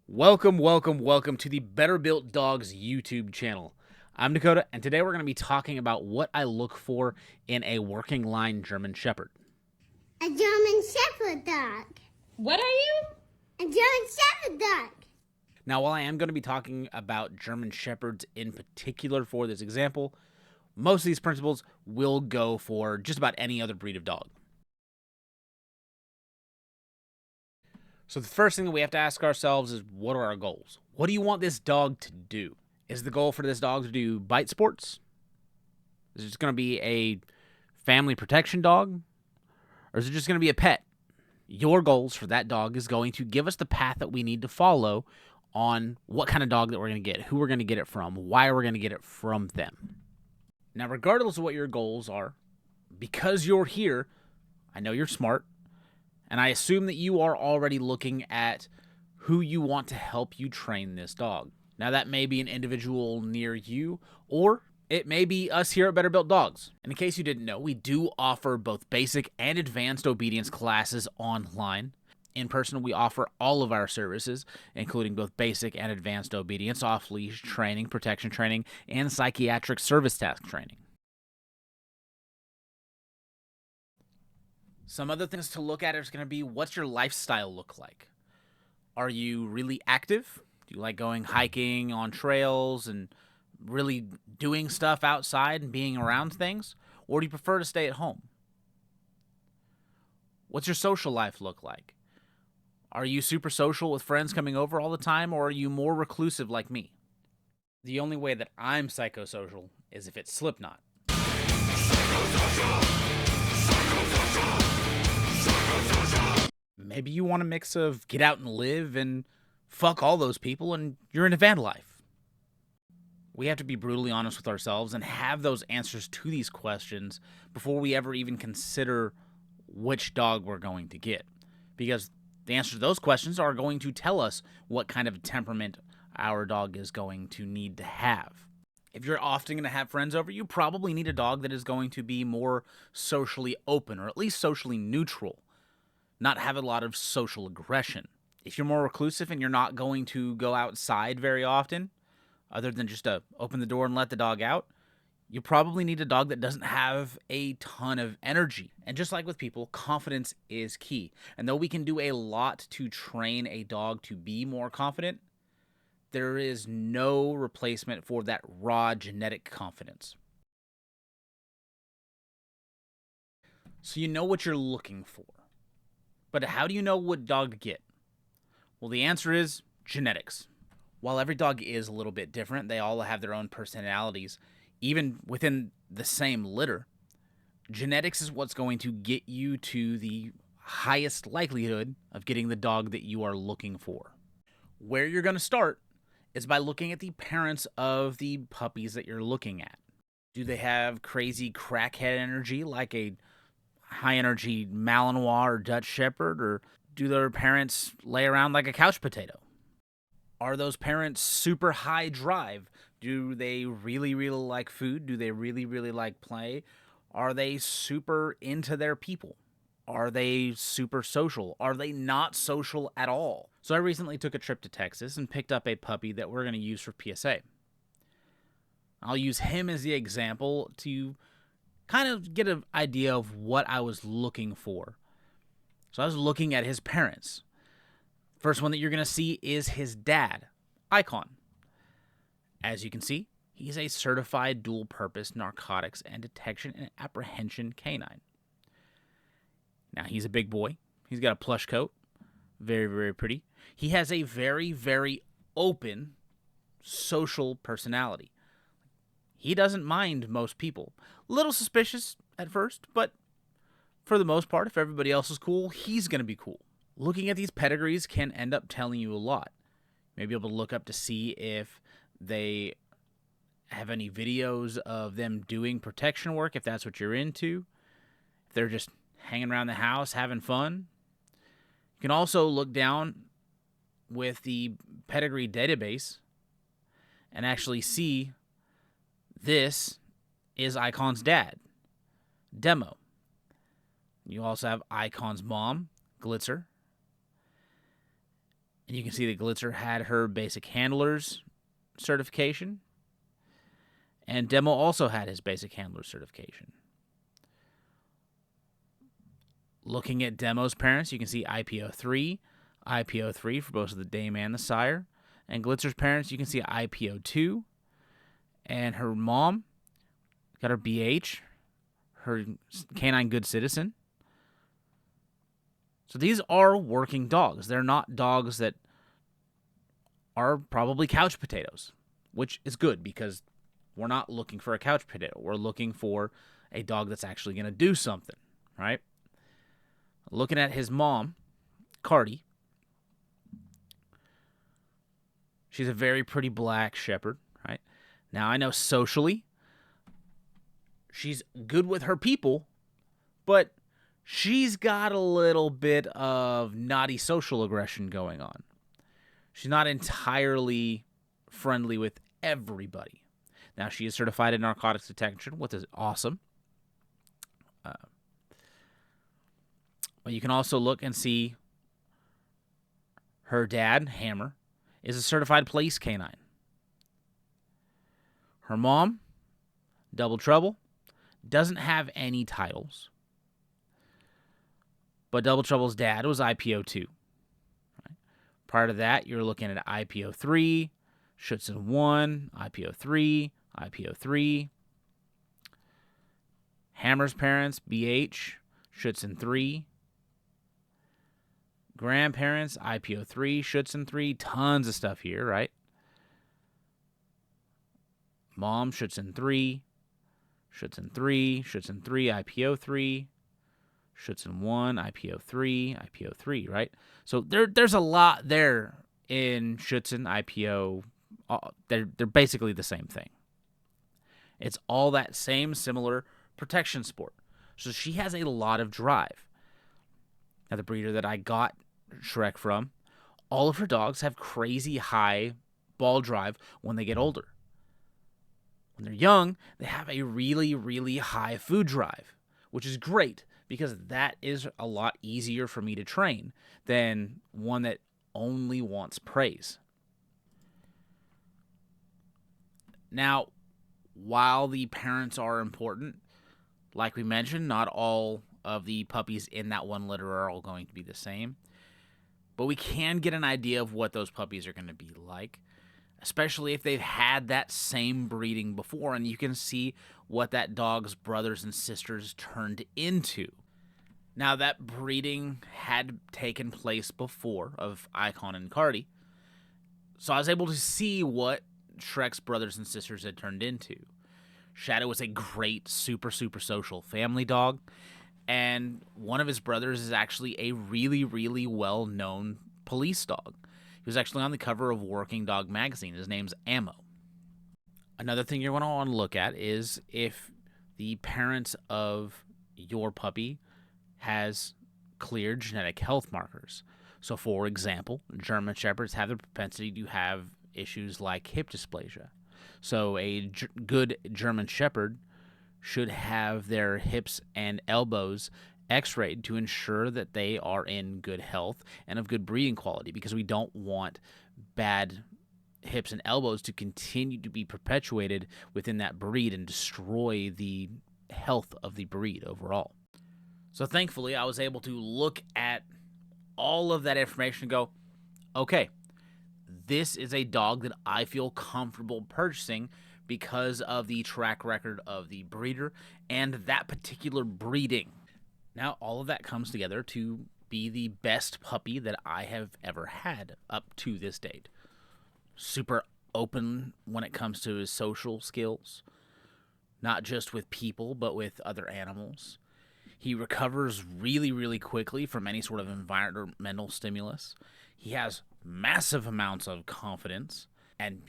Welcome to the Better Built Dogs YouTube channel. I'm Dakota, and today we're going to be talking about what I look for in a working line German Shepherd. A German Shepherd dog. What are you? A German Shepherd dog. Now, while I am going to be talking about German Shepherds in particular for this example, most of these principles will go for just about any other breed of dog. So the first thing that we have to ask ourselves is, what are our goals? What do you want this dog to do? Is the goal for this dog to do bite sports? Is it just going to be a family protection dog? Or is it just going to be a pet? Your goals for that dog is going to give us the path that we need to follow on what kind of dog that we're going to get, who we're going to get it from, why we're going to get it from them. Now, regardless of what your goals are, because you're here, I know you're smart, and I assume that you are already looking at who you want to help you train this dog. Now, that may be an individual near you, or it may be us here at Better Built Dogs. And in case you didn't know, we do offer both basic and advanced obedience classes online. In person, we offer all of our services, including both basic and advanced obedience, off-leash training, protection training, and psychiatric service task training. Some other things to look at is going to be, what's your lifestyle look like? Are you really active? Do you like going hiking on trails and really doing stuff outside and being around things? Or do you prefer to stay at home? What's your social life look like? Are you super social with friends coming over all the time, or are you more reclusive like me? The only way that I'm psychosocial is if it's Slipknot. Maybe you want a mix of get out and live and fuck all those people and you're into van life. We have to be brutally honest with ourselves and have those answers to these questions before we ever even consider which dog we're going to get. Because the answers to those questions are going to tell us what kind of temperament our dog is going to need to have. If you're often going to have friends over, you probably need a dog that is going to be more socially open, or at least socially neutral, not have a lot of social aggression. If you're more reclusive and you're not going to go outside very often, other than just to open the door and let the dog out, you probably need a dog that doesn't have a ton of energy. And just like with people, confidence is key. And though we can do a lot to train a dog to be more confident, there is no replacement for that raw genetic confidence. So you know what you're looking for. But how do you know what dog to get? Well, the answer is genetics. While every dog is a little bit different, they all have their own personalities, even within the same litter. Genetics is what's going to get you to the highest likelihood of getting the dog that you are looking for. Where you're going to start is by looking at the parents of the puppies that you're looking at. Do they have crazy crackhead energy like a high-energy Malinois or Dutch Shepherd, or do their parents lay around like a couch potato? Are those parents super high drive? Do they really like food? Do they really like play? Are they super into their people? Are they super social? Are they not social at all? So I recently took a trip to Texas and picked up a puppy that we're going to use for PSA. I'll use him as the example to kind of get an idea of what I was looking for. So I was looking at his parents. First one that you're going to see is his dad, Icon. As you can see, he's a certified dual-purpose narcotics and detection and apprehension canine. Now, he's a big boy. He's got a plush coat. Very pretty. He has a very open social personality. He doesn't mind most people. A little suspicious at first, but for the most part, if everybody else is cool, he's going to be cool. Looking at these pedigrees can end up telling you a lot. You may be able to look up to see if they have any videos of them doing protection work, if that's what you're into. If they're just hanging around the house, having fun. You can also look down with the pedigree database and actually see this is Icon's dad, Demo. You also have Icon's mom, Glitzer. And you can see that Glitzer had her basic handler's certification. And Demo also had his basic handler's certification. Looking at Demo's parents, you can see IPO3 for both the dame and the sire. And Glitzer's parents, you can see IPO2. And her mom got her BH, her canine good citizen. So these are working dogs. They're not dogs that are probably couch potatoes, which is good because we're not looking for a couch potato. We're looking for a dog that's actually going to do something, right? Looking at his mom, Cardi, she's a very pretty black shepherd, right? Now, I know socially, she's good with her people, but she's got a little bit of naughty social aggression going on. She's not entirely friendly with everybody. Now, she is certified in narcotics detection, which is awesome. But you can also look and see her dad, Hammer, is a certified police canine. Her mom, Double Trouble, doesn't have any titles. But Double Trouble's dad was IPO2. Right? Prior to that, you're looking at IPO3, Schutzen 1, IPO3, IPO3. Hammer's parents, BH, Schutzen 3. Grandparents, IPO3, Schutzen 3. Tons of stuff here, right? Mom, Schutzen 3, Schutzen 3, Schutzen 3, IPO3, Schutzen 1, IPO3, IPO3, right? So there's a lot there in Schutzen, IPO. They're basically the same thing. It's all that same similar protection sport. So she has a lot of drive. Now, the breeder that I got Shrek from, all of her dogs have crazy high ball drive when they get older. When they're young, they have a really, really high food drive, which is great because that is a lot easier for me to train than one that only wants praise. Now, while the parents are important, like we mentioned, not all of the puppies in that one litter are all going to be the same. But we can get an idea of what those puppies are going to be like, especially if they've had that same breeding before, and you can see what that dog's brothers and sisters turned into. Now, that breeding had taken place before of Icon and Cardi, so I was able to see what Shrek's brothers and sisters had turned into. Shadow was a great, super, super social family dog, and one of his brothers is actually a really, really well-known police dog. He was actually on the cover of Working Dog magazine. His name's Ammo. Another thing you're going to want to look at is if the parents of your puppy has clear genetic health markers. So, for example, German Shepherds have the propensity to have issues like hip dysplasia. So a good German Shepherd should have their hips and elbows x-rayed to ensure that they are in good health and of good breeding quality, because we don't want bad hips and elbows to continue to be perpetuated within that breed and destroy the health of the breed overall. So thankfully, I was able to look at all of that information and go, okay, this is a dog that I feel comfortable purchasing because of the track record of the breeder and that particular breeding. Now, all of that comes together to be the best puppy that I have ever had up to this date. Super open when it comes to his social skills, not just with people, but with other animals. He recovers really, really quickly from any sort of environmental stimulus. He has massive amounts of confidence and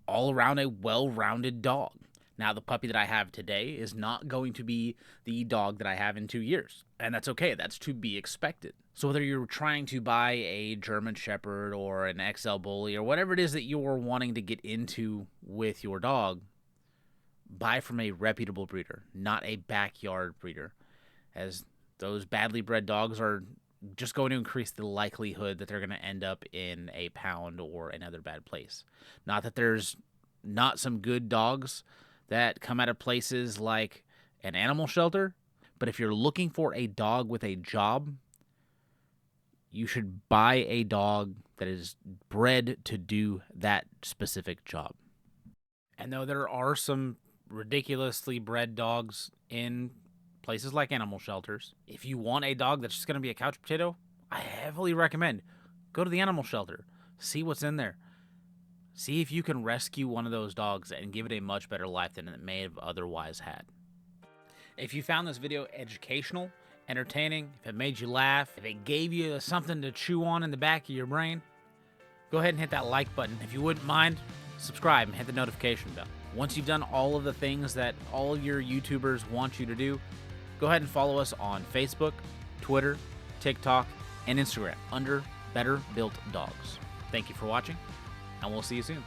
all around a well-rounded dog. Now, the puppy that I have today is not going to be the dog that I have in 2 years, and that's okay. That's to be expected. So whether you're trying to buy a German Shepherd or an XL Bully or whatever it is that you're wanting to get into with your dog, buy from a reputable breeder, not a backyard breeder, as those badly bred dogs are just going to increase the likelihood that they're going to end up in a pound or another bad place. Not that there's not some good dogs that come out of places like an animal shelter, but if you're looking for a dog with a job, you should buy a dog that is bred to do that specific job. And though there are some ridiculously bred dogs in places like animal shelters, if you want a dog that's just going to be a couch potato, I heavily recommend go to the animal shelter, see what's in there. See if you can rescue one of those dogs and give it a much better life than it may have otherwise had. If you found this video educational, entertaining, if it made you laugh, if it gave you something to chew on in the back of your brain, go ahead and hit that like button. If you wouldn't mind, subscribe and hit the notification bell. Once you've done all of the things that all your YouTubers want you to do, go ahead and follow us on Facebook, Twitter, TikTok, and Instagram under Better Built Dogs. Thank you for watching, and we'll see you soon.